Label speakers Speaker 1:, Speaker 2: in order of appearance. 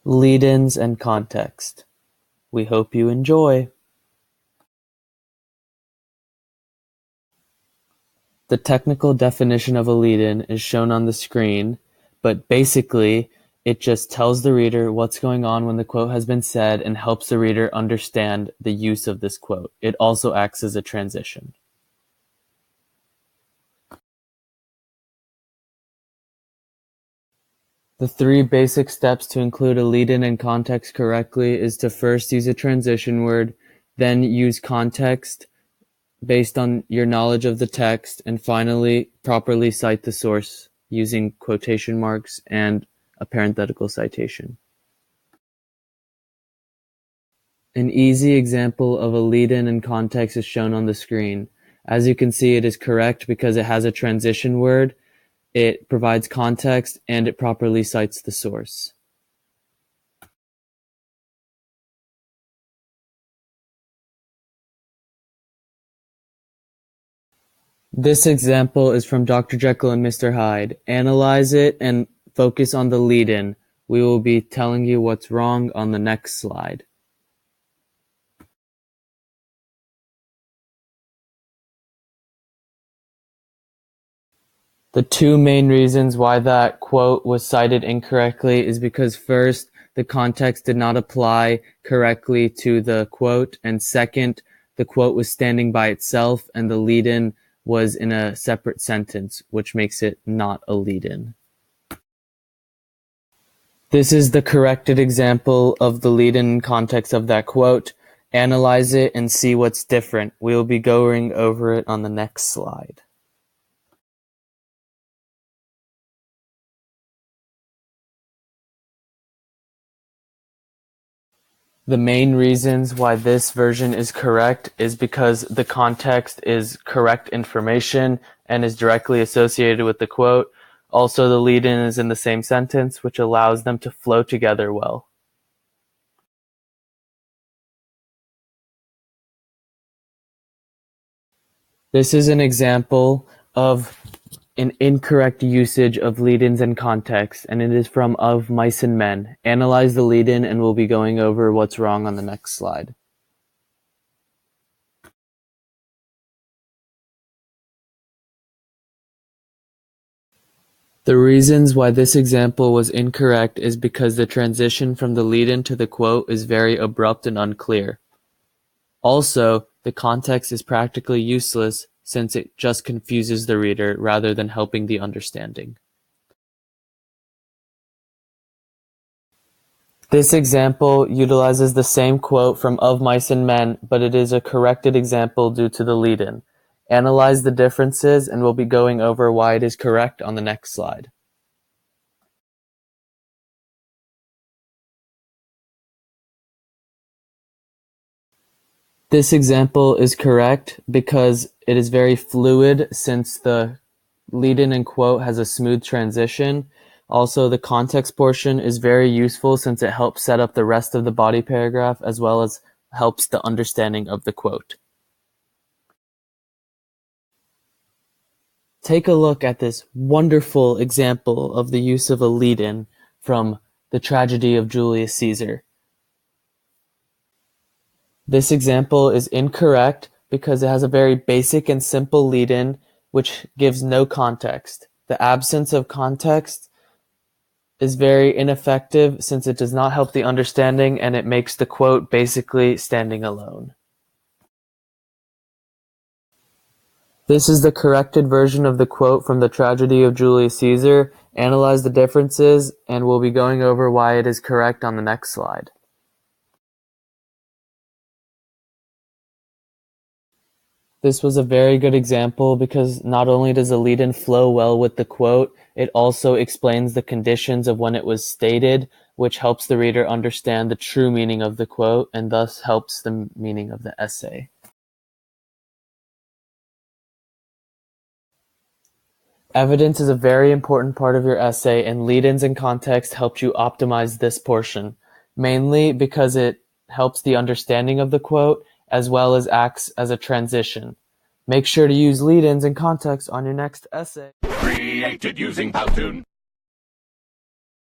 Speaker 1: Lead-ins and context. We hope you enjoy. The technical definition of a lead-in is shown on the screen, but basically, it just tells the reader what's going on when the quote has been said and helps the reader understand the use of this quote. It also acts as a transition. The 3 basic steps to include a lead-in and context correctly is to first use a transition word, then use context based on your knowledge of the text, and finally, properly cite the source using quotation marks and a parenthetical citation. An easy example of a lead-in and context is shown on the screen. As you can see, it is correct because it has a transition word, it provides context, and it properly cites the source. This example is from Dr. Jekyll and Mr. Hyde. Analyze it and focus on the lead-in. We will be telling you what's wrong on the next slide. The 2 main reasons why that quote was cited incorrectly is because first, the context did not apply correctly to the quote, and second, the quote was standing by itself and the lead-in was in a separate sentence, which makes it not a lead-in. This is the corrected example of the lead-in context of that quote. Analyze it and see what's different. We will be going over it on the next slide. The main reasons why this version is correct is because the context is correct information and is directly associated with the quote. Also, the lead-in is in the same sentence, which allows them to flow together well. This is an example of an incorrect usage of lead-ins and context, and it is from Of Mice and Men. Analyze the lead-in and we'll be going over what's wrong on the next slide. The reasons why this example was incorrect is because the transition from the lead-in to the quote is very abrupt and unclear. Also, the context is practically useless since it just confuses the reader rather than helping the understanding. This example utilizes the same quote from Of Mice and Men, but it is a corrected example due to the lead-in. Analyze the differences and we'll be going over why it is correct on the next slide. This example is correct because it is very fluid since the lead-in and quote has a smooth transition. Also, the context portion is very useful since it helps set up the rest of the body paragraph as well as helps the understanding of the quote. Take a look at this wonderful example of the use of a lead-in from The Tragedy of Julius Caesar. This example is incorrect because it has a very basic and simple lead-in which gives no context. The absence of context is very ineffective since it does not help the understanding and it makes the quote basically standing alone. This is the corrected version of the quote from The Tragedy of Julius Caesar. Analyze the differences and we'll be going over why it is correct on the next slide. This was a very good example because not only does the lead-in flow well with the quote, it also explains the conditions of when it was stated, which helps the reader understand the true meaning of the quote and thus helps the meaning of the essay. Evidence is a very important part of your essay, and lead-ins and context helped you optimize this portion, mainly because it helps the understanding of the quote as well as acts as a transition. Make sure to use lead-ins and context on your next essay.
Speaker 2: Created using Powtoon.